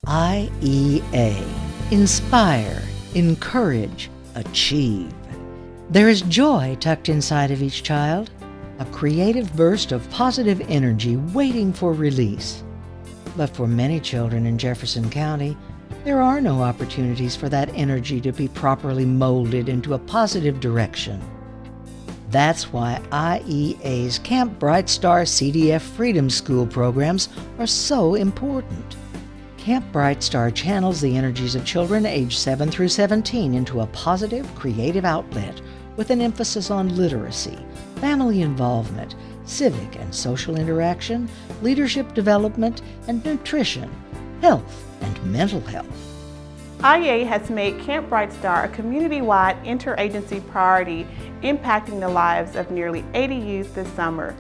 IEA. Inspire, encourage, achieve. There is joy tucked inside of each child, a creative burst of positive energy waiting for release. But for many children in Jefferson County, there are no opportunities for that energy to be properly molded into a positive direction. That's why IEA's Camp Bright Star CDF Freedom School programs are so important. Camp Bright Star channels the energies of children aged 7 through 17 into a positive, creative outlet with an emphasis on literacy, family involvement, civic and social interaction, leadership development, and nutrition, health, and mental health. IEA has made Camp Bright Star a community-wide interagency priority impacting the lives of nearly 80 youth this summer.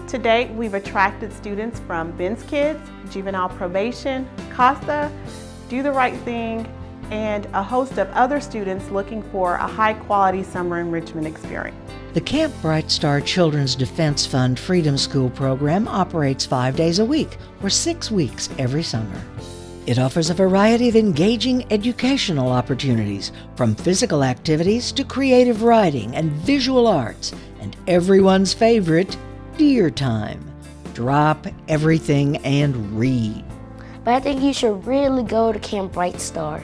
To date, we've attracted students from Ben's Kids, Juvenile Probation, CASA, Do the Right Thing, and a host of other students looking for a high-quality summer enrichment experience. The Camp Bright Star Children's Defense Fund Freedom School program operates 5 days a week for 6 weeks every summer. It offers a variety of engaging educational opportunities, from physical activities to creative writing and visual arts, and everyone's favorite, Dear Time. Drop everything and read. But I think you should really go to Camp Bright Star.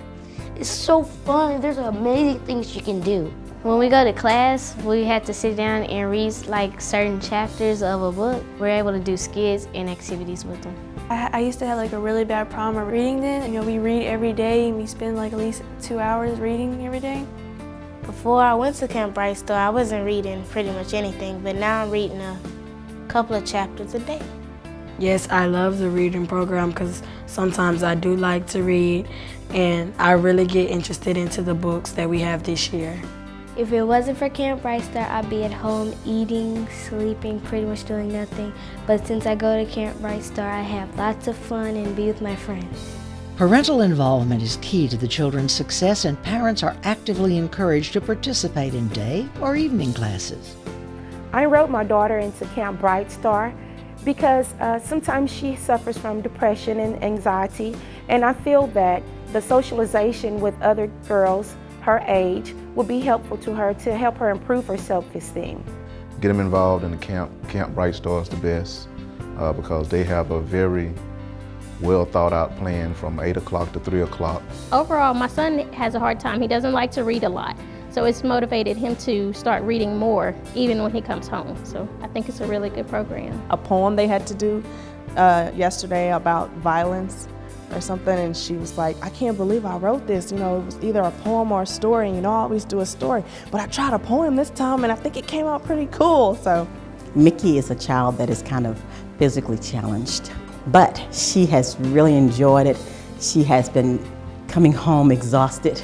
It's so fun. There's amazing things you can do. When we go to class, we have to sit down and read like certain chapters of a book. We're able to do skits and activities with them. I used to have like a really bad problem of reading then. We read every day and we spend like at least 2 hours reading every day. Before I went to Camp Bright Star, I wasn't reading pretty much anything, but now I'm reading a couple of chapters a day. Yes, I love the reading program because sometimes I do like to read, and I really get interested into the books that we have this year. If it wasn't for Camp Bright Star, I'd be at home eating, sleeping, pretty much doing nothing. But since I go to Camp Bright Star, I have lots of fun and be with my friends. Parental involvement is key to the children's success, and parents are actively encouraged to participate in day or evening classes. I enrolled my daughter into Camp Bright Star because sometimes she suffers from depression and anxiety, and I feel that the socialization with other girls her age would be helpful to her to help her improve her self-esteem. Get them involved in the camp. Camp Bright Star is the best because they have a very well thought out plan from 8 o'clock to 3 o'clock. Overall, my son has a hard time. He doesn't like to read a lot. So it's motivated him to start reading more even when he comes home. So I think it's a really good program. A poem they had to do yesterday about violence or something, and she was like, I can't believe I wrote this. It was either a poem or a story, and I always do a story. But I tried a poem this time, and I think it came out pretty cool. So Mickey is a child that is kind of physically challenged, but she has really enjoyed it. She has been coming home exhausted,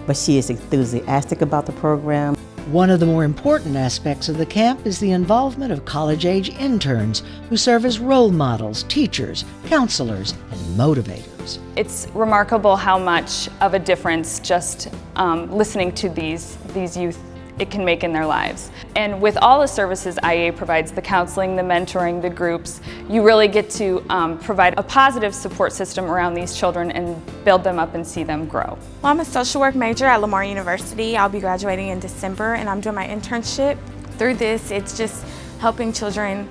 but she is enthusiastic about the program. One of the more important aspects of the camp is the involvement of college-age interns who serve as role models, teachers, counselors, and motivators. It's remarkable how much of a difference just listening to these youth it can make in their lives. And with all the services IEA provides, the counseling, the mentoring, the groups, you really get to provide a positive support system around these children and build them up and see them grow. Well, I'm a social work major at Lamar University. I'll be graduating in December, and I'm doing my internship. Through this, it's just helping children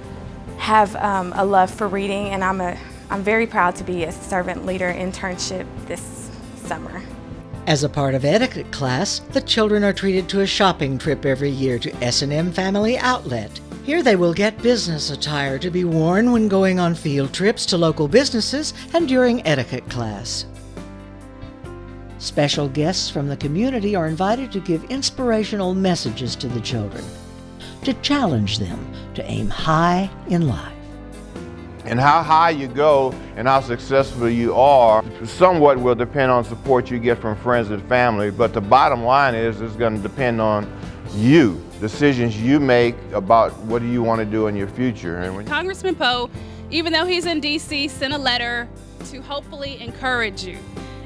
have a love for reading, and I'm very proud to be a servant leader internship this summer. As a part of etiquette class, the children are treated to a shopping trip every year to S&M Family Outlet. Here they will get business attire to be worn when going on field trips to local businesses and during etiquette class. Special guests from the community are invited to give inspirational messages to the children, to challenge them to aim high in life. And how high you go and how successful you are somewhat will depend on support you get from friends and family, but the bottom line is it's going to depend on you, decisions you make about what do you want to do in your future. And Congressman Poe, even though he's in D.C., sent a letter to hopefully encourage you.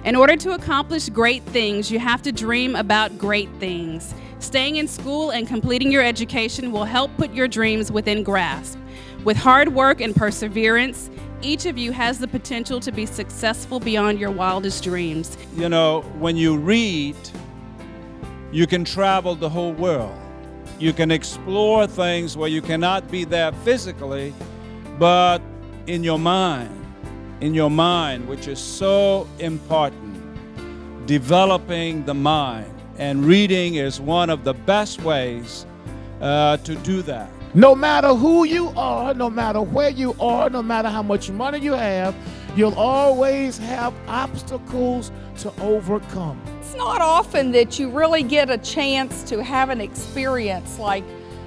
In order to accomplish great things, you have to dream about great things. Staying in school and completing your education will help put your dreams within grasp. With hard work and perseverance, Each of you has the potential to be successful beyond your wildest dreams. You know, when you read, you can travel the whole world. You can explore things where you cannot be there physically, but in your mind, which is so important, developing the mind. And reading is one of the best ways to do that. No matter who you are, no matter where you are, no matter how much money you have, you'll always have obstacles to overcome. It's not often that you really get a chance to have an experience like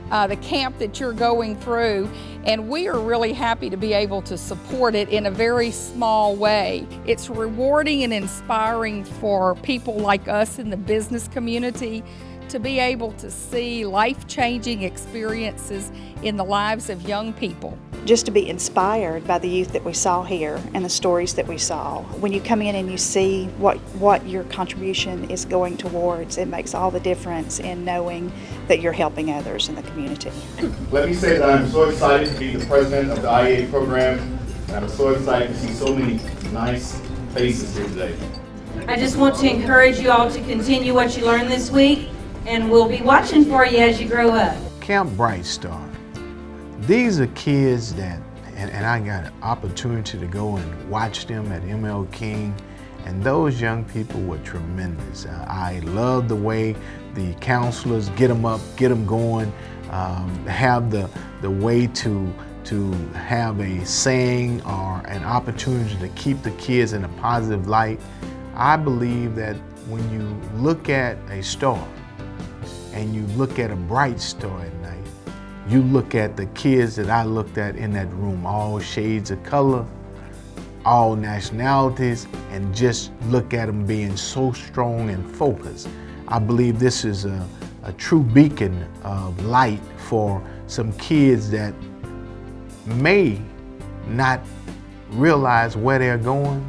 the camp that you're going through, and we are really happy to be able to support it in a very small way. It's rewarding and inspiring for people like us in the business community to be able to see life-changing experiences in the lives of young people. Just to be inspired by the youth that we saw here and the stories that we saw. When you come in and you see what your contribution is going towards, it makes all the difference in knowing that you're helping others in the community. Let me say that I'm so excited to be the president of the IEA program, and I'm so excited to see so many nice faces here today. I just want to encourage you all to continue what you learned this week, and we'll be watching for you as you grow up. Camp Bright Star. These are kids that, and I got an opportunity to go and watch them at ML King, and those young people were tremendous. I love the way the counselors get them up, get them going, have the way to have a saying or an opportunity to keep the kids in a positive light. I believe that when you look at a star and you look at a bright star at night, you look at the kids that I looked at in that room, all shades of color, all nationalities, and just look at them being so strong and focused. I believe this is a true beacon of light for some kids that may not realize where they're going,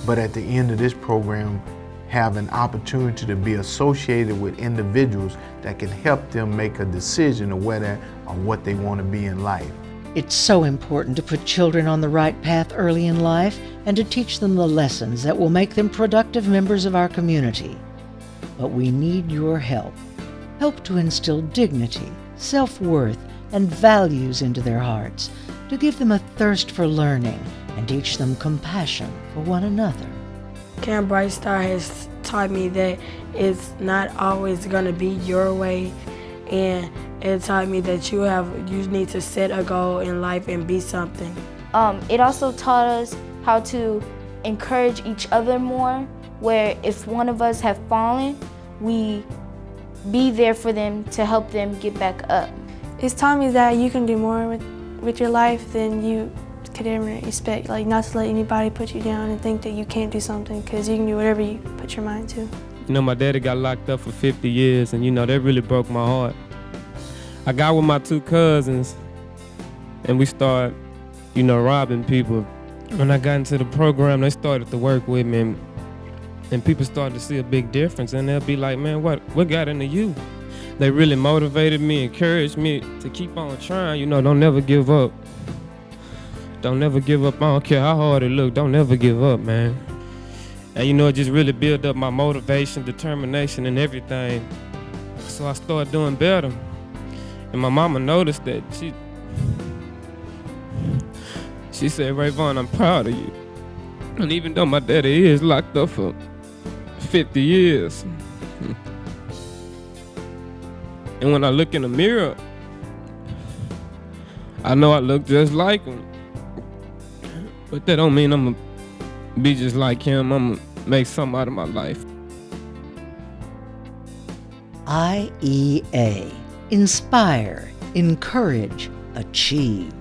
but at the end of this program, have an opportunity to be associated with individuals that can help them make a decision of whether or what they want to be in life. It's so important to put children on the right path early in life and to teach them the lessons that will make them productive members of our community. But we need your help. Help to instill dignity, self-worth, and values into their hearts, to give them a thirst for learning and teach them compassion for one another. Camp Bright Star has taught me that it's not always going to be your way, and it taught me that you need to set a goal in life and be something. It also taught us how to encourage each other more, where if one of us have fallen, we be there for them to help them get back up. It's taught me that you can do more with your life than you could ever expect, like not to let anybody put you down and think that you can't do something, because you can do whatever you put your mind to. You know, my daddy got locked up for 50 years, and you know, that really broke my heart. I got with my two cousins, and we started, you know, robbing people. When I got into the program, they started to work with me, and people started to see a big difference, and they'll be like, man, what got into you? They really motivated me, encouraged me to keep on trying, you know, don't never give up. Don't never give up. I don't care how hard it look. Don't never give up, man. And you know, it just really built up my motivation, determination, and everything. So I started doing better. And my mama noticed that. She said, Rayvon, I'm proud of you. And even though my daddy is locked up for 50 years. And when I look in the mirror, I know I look just like him. But that don't mean I'm gonna be just like him. I'm gonna make something out of my life. IEA. Inspire, encourage, achieve.